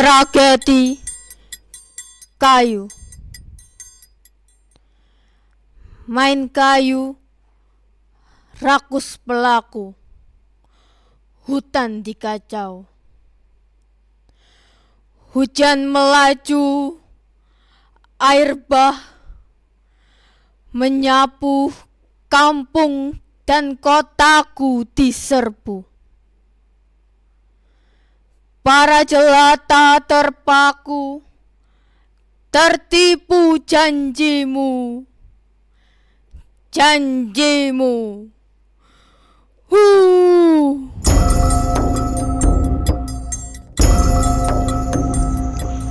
Tragedi kayu. Main kayu, rakus pelaku, hutan dikacau. Hujan melaju, air bah menyapu kampung dan kotaku diserbu. Para jelata terpaku, tertipu janjimu.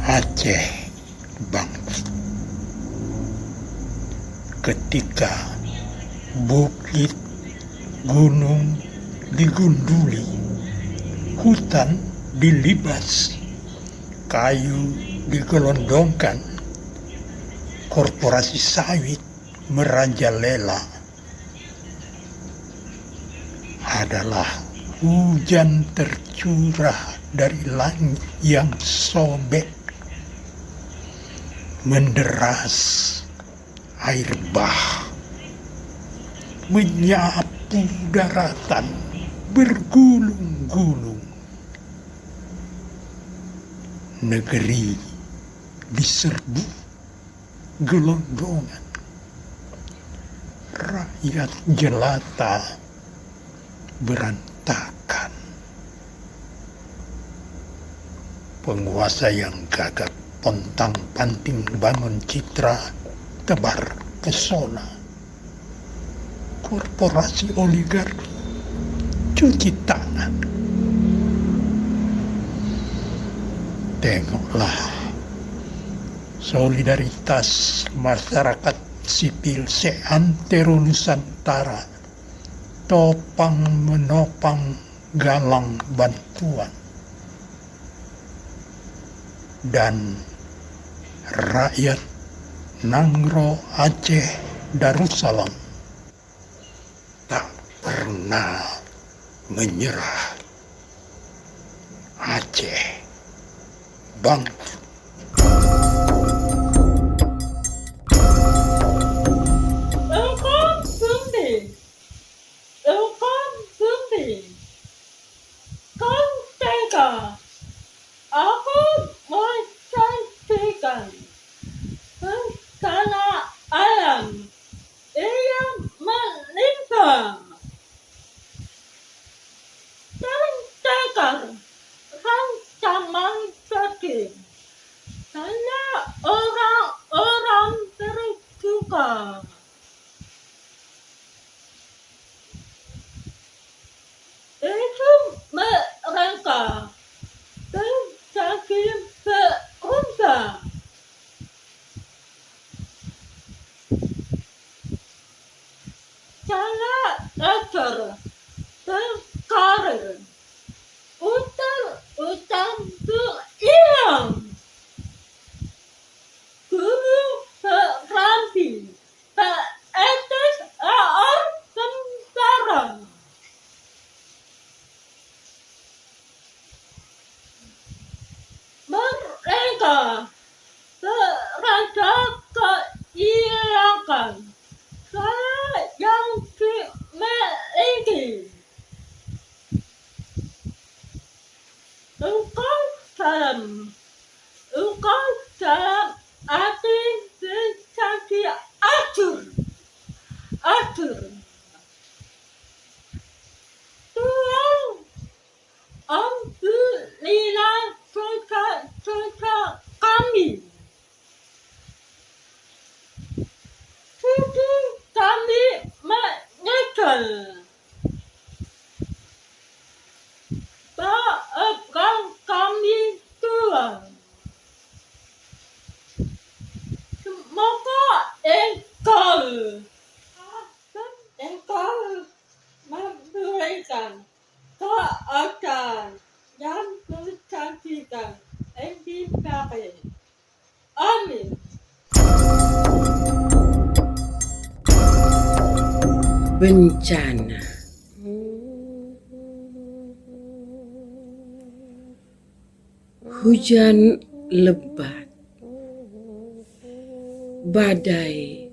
Aceh bangkit ketika bukit gunung digunduli, hutan dilibas, kayu digelondongkan, korporasi sawit merajalela. Adalah hujan tercurah dari langit yang sobek, menderas air bah, menyapu daratan bergulung-gulung. Negeri diserbu gelondongan, rakyat jelata berantakan. Penguasa yang gagap pontang-panting bangun citra tebar pesona. Korporasi oligarki cuci tangan. Tengoklah solidaritas masyarakat sipil seantero Nusantara topang menopang galang bantuan, dan rakyat Nangro Aceh Darussalam tak pernah menyerah. Aceh bangkit. Kau tega, aku menyaksikan bencana alam yang menimpa. Dan tegar ancaman sedih, hanya orang-orang terluka. Itu mereka menjadi berubah. Cara ajar berkarir, utang berhilang, guru berambil, beretis tentara. Mereka berada kehilangan segala yang dimiliki. Engkau dalam hati menjadi hancur. Tuhan, ampunilah dosa kami. Sudi kami menyesal. Maafkan kami Tuhan. Semoga Engkau memberikan keadaan yang menjanjikan di baik. Amin. Bencana. Hujan lebat, badai,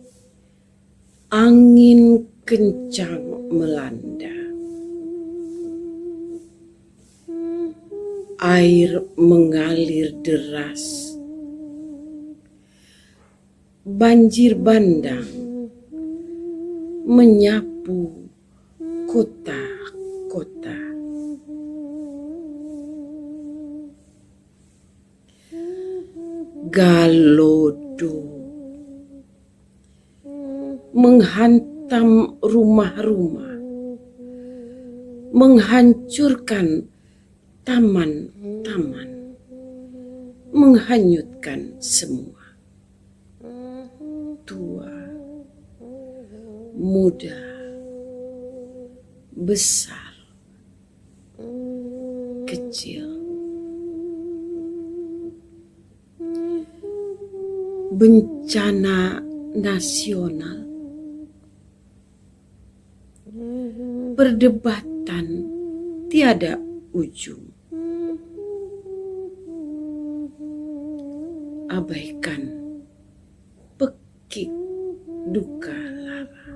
angin kencang melanda. Air mengalir deras. Banjir bandang menyapu kota-kota. Galodo menghantam rumah-rumah, menghancurkan taman-taman, menghanyutkan semua. Tua, muda, besar, kecil. Bencana nasional. Perdebatan tiada ujung. Abaikan pekik duka lara.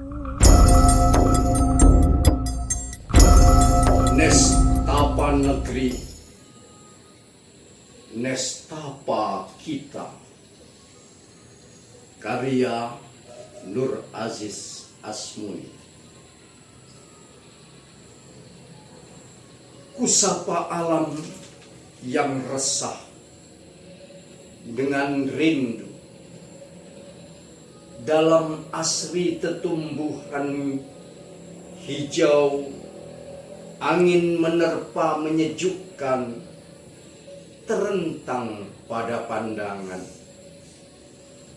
Nestapa negeri, nestapa kita. Karya Nur Aziz Asmuni. Kusapa alam yang resah dengan rindu dalam asri tetumbuhan hijau. Angin menerpa menyejukkan, terentang pada pandangan.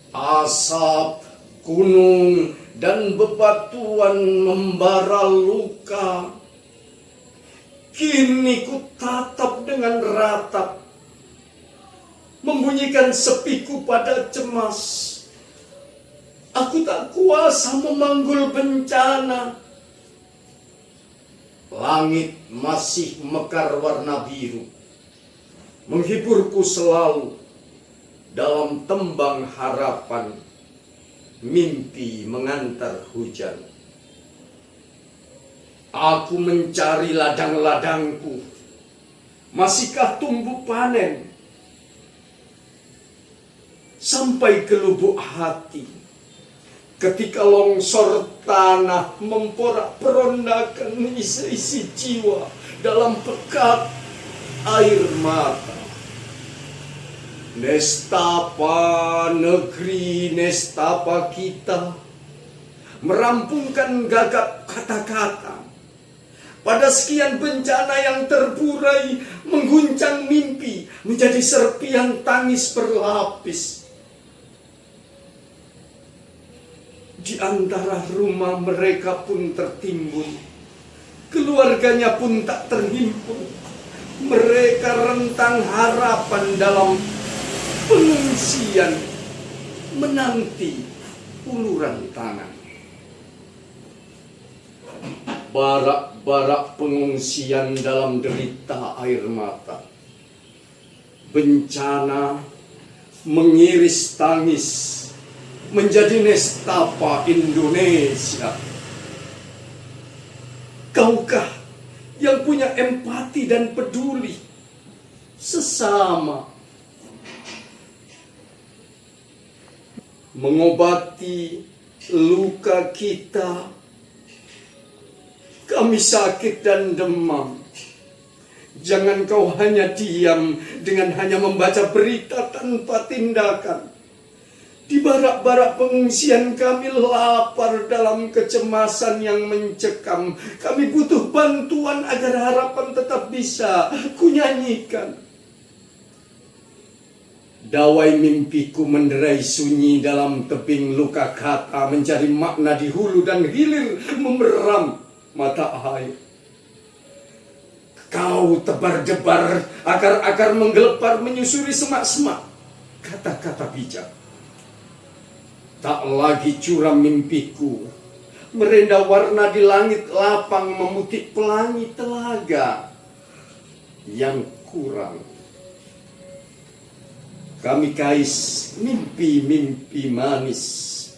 Asap, gunung, dan bebatuan membara luka. Kini ku tatap dengan ratap, membunyikan sepiku pada cemas. Aku tak kuasa memanggul bencana. Langit masih mekar warna biru, menghiburku selalu dalam tembang harapan, mimpi mengantar hujan. Aku mencari ladang-ladangku, masihkah tumbuh panen? Sampai ke lubuk hati, ketika longsor tanah memporak-perondakan isi-isi jiwa dalam pekat air mata. Nestapa negeri, nestapa kita, merampungkan gagap kata-kata. Pada sekian bencana yang terburai, mengguncang mimpi, menjadi serpihan tangis berlapis. Di antara rumah mereka pun tertimbun, keluarganya pun tak terhimpun. Mereka rentang harapan dalam pengungsian, menanti uluran tangan. Barak-barak pengungsian dalam derita air mata. Bencana mengiris tangis menjadi nestapa Indonesia. Kaukah yang punya empati dan peduli sesama, mengobati luka kita? Kami sakit dan demam. Jangan kau hanya diam dengan hanya membaca berita tanpa tindakan. Di barak-barak pengungsian kami lapar dalam kecemasan yang mencekam. Kami butuh bantuan agar harapan tetap bisa kunyanyikan. Dawai mimpiku menderai sunyi dalam tebing luka kata, mencari makna di hulu dan hilir memeram mata air. Kau tebar-debar, akar-akar menggelepar menyusuri semak-semak kata-kata bijak. Tak lagi curam mimpiku, merenda warna di langit lapang, memutih pelangi telaga yang kurang. Kami kais mimpi-mimpi manis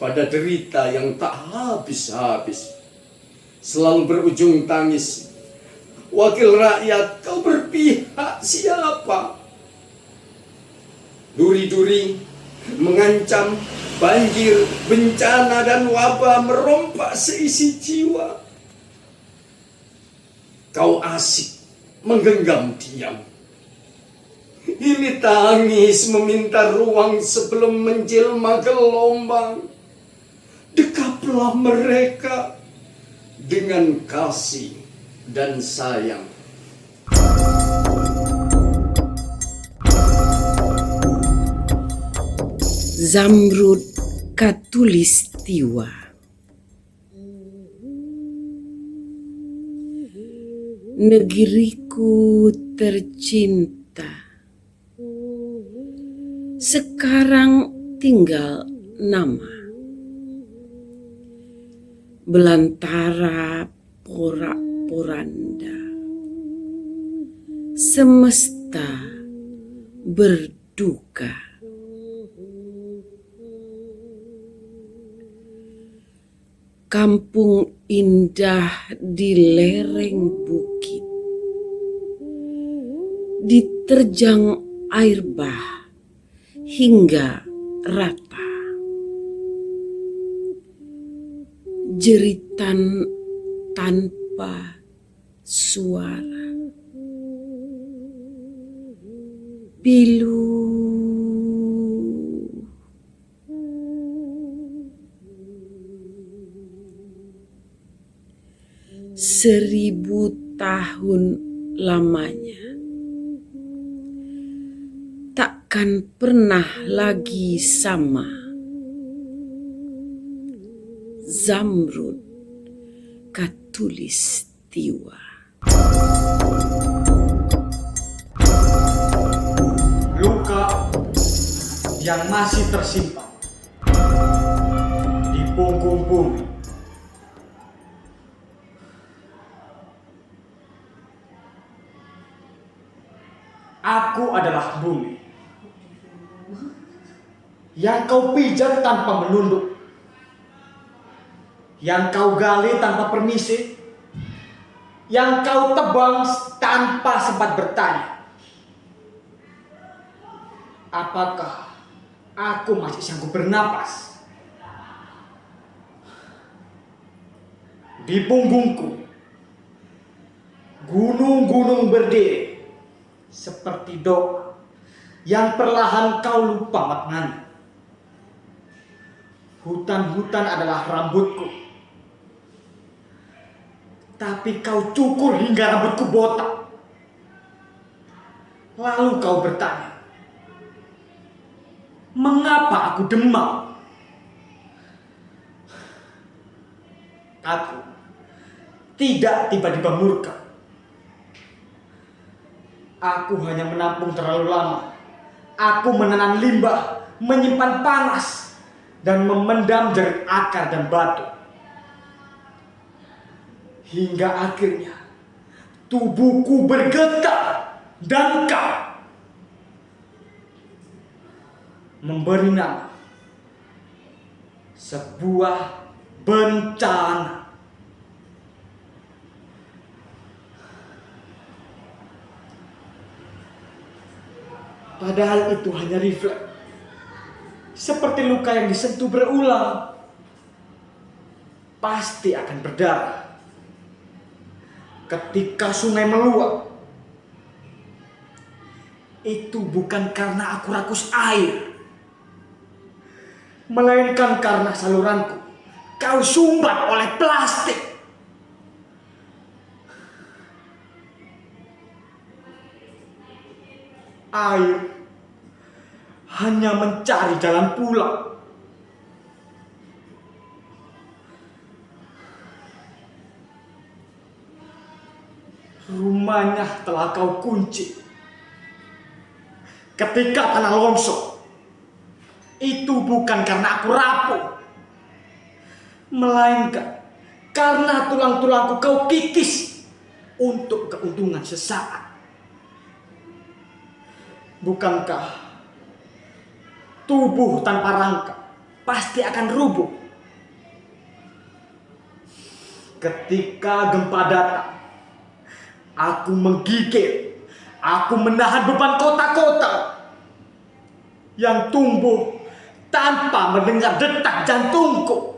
pada derita yang tak habis-habis, selalu berujung tangis. Wakil rakyat, kau berpihak siapa? Duri-duri mengancam, banjir, bencana, dan wabah merompak seisi jiwa. Kau asik menggenggam diam. Ini tangis meminta ruang sebelum menjelma gelombang. Dekaplah mereka dengan kasih dan sayang. Zamrud Khatulistiwa. Negeriku tercinta, sekarang tinggal nama. Belantara porak-poranda, semesta berduka. Kampung indah di lereng bukit, diterjang air bah hingga rata. Jeritan tanpa suara, pilu. Seribu tahun lamanya takkan pernah lagi sama. Zamrud Khatulistiwa. Luka yang masih tersimpan di punggung bumi. Aku adalah bumi yang kau pijat tanpa menunduk, yang kau gali tanpa permisi, yang kau tebang tanpa sempat bertanya. Apakah aku masih sanggup bernapas? Di punggungku, gunung-gunung berdiri seperti doa yang perlahan kau lupa maknanya. Hutan-hutan adalah rambutku, tapi kau cukur hingga rambutku botak. Lalu kau bertanya, mengapa aku demam? Aku tidak tiba-tiba murka. Aku hanya menampung terlalu lama. Aku menelan limbah, menyimpan panas, dan memendam jerit akar dan batu. Hingga akhirnya tubuhku bergetar dan kau memberi nama sebuah bencana. Padahal itu hanya refleks, seperti luka yang disentuh berulang, pasti akan berdarah. Ketika sungai meluap, itu bukan karena aku rakus air, melainkan karena saluranku kau sumbat oleh plastik. Air hanya mencari jalan pulang. Rumahnya telah kau kunci. Ketika tanah longsor, itu bukan karena aku rapuh, melainkan karena tulang-tulangku kau kikis untuk keuntungan sesaat. Bukankah tubuh tanpa rangka pasti akan rubuh. Ketika gempa datang, aku menggigit, aku menahan beban kota-kota yang tumbuh tanpa mendengar detak jantungku.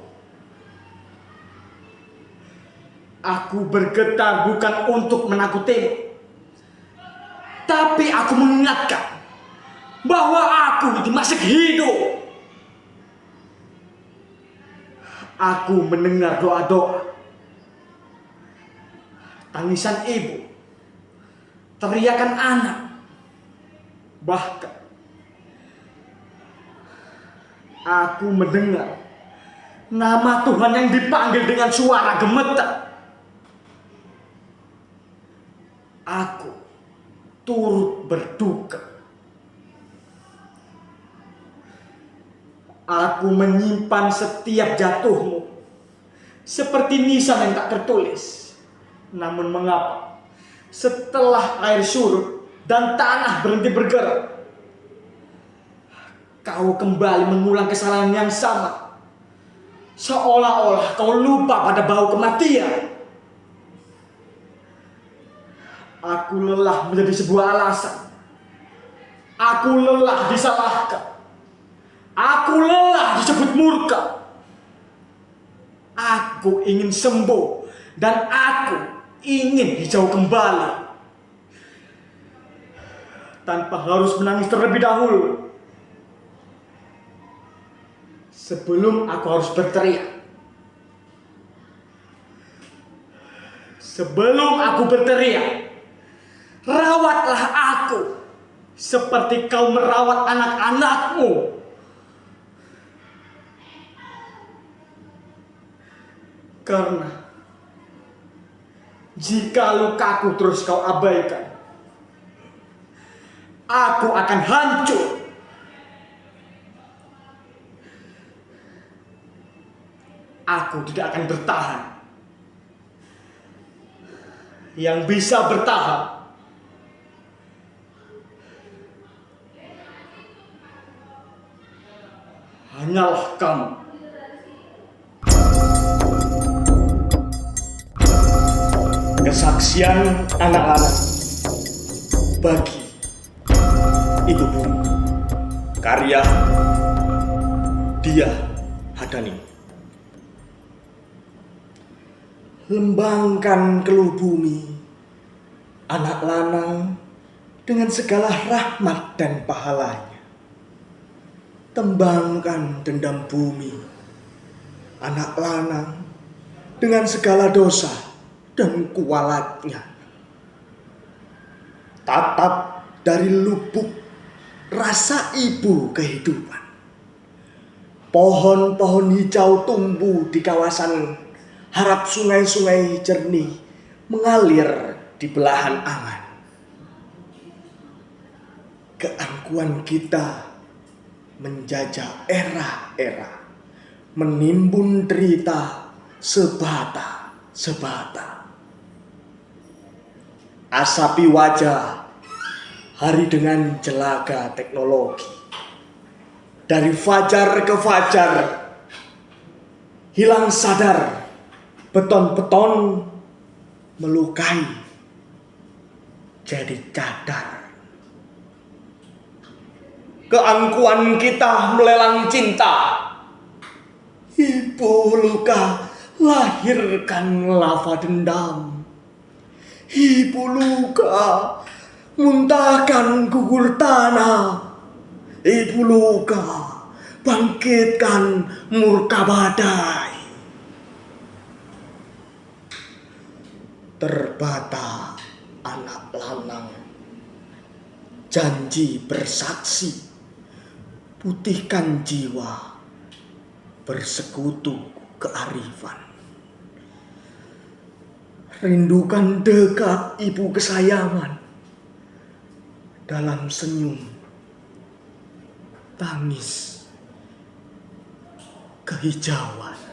Aku bergetar bukan untuk menakutimu, tapi aku mengingatkan bahwa aku ini masih hidup. Aku mendengar doa-doa, tangisan ibu, teriakan anak, bahkan aku mendengar nama Tuhan yang dipanggil dengan suara gemetar. Aku turut berduka. Aku menyimpan setiap jatuhmu seperti nisan yang tak tertulis. Namun mengapa setelah air surut dan tanah berhenti bergerak, kau kembali mengulang kesalahan yang sama, seolah-olah kau lupa pada bau kematian. Aku lelah menjadi sebuah alasan. Aku lelah disalahkan. Aku lelah disebut murka. Aku ingin sembuh dan aku ingin hijau kembali tanpa harus menangis terlebih dahulu. Sebelum aku harus berteriak. Sebelum aku berteriak, rawatlah aku seperti kau merawat anak-anakmu. Karena jika lukaku terus kau abaikan, aku akan hancur. Aku tidak akan bertahan. Yang bisa bertahan hanyalah kamu. Kesaksian anak-anak bagi Ibu Bumi. Karya Dia Hadani. Lembangkan keluh bumi, anak lanang, dengan segala rahmat dan pahalanya. Tembangkan dendam bumi, anak lanang, dengan segala dosa dan kualatnya. Tatap dari lubuk rasa ibu kehidupan. Pohon-pohon hijau tumbuh di kawasan, harap sungai-sungai jernih mengalir di belahan angan. Keangkuhan kita menjajah era-era, menimbun derita sebata-sebata. Asapi wajah hari dengan jelaga teknologi. Dari fajar ke fajar, hilang sadar, beton-beton melukai jadi cadar. Keangkuhan kita melelang cinta. Ibu luka lahirkan lava dendam. Ibu luka muntahkan gugur tanah. Ibu luka bangkitkan murka badai. Terbata anak lanang, janji bersaksi, putihkan jiwa, bersekutu kearifan. Rindukan dekat ibu kesayangan, dalam senyum, tangis, kehijauan.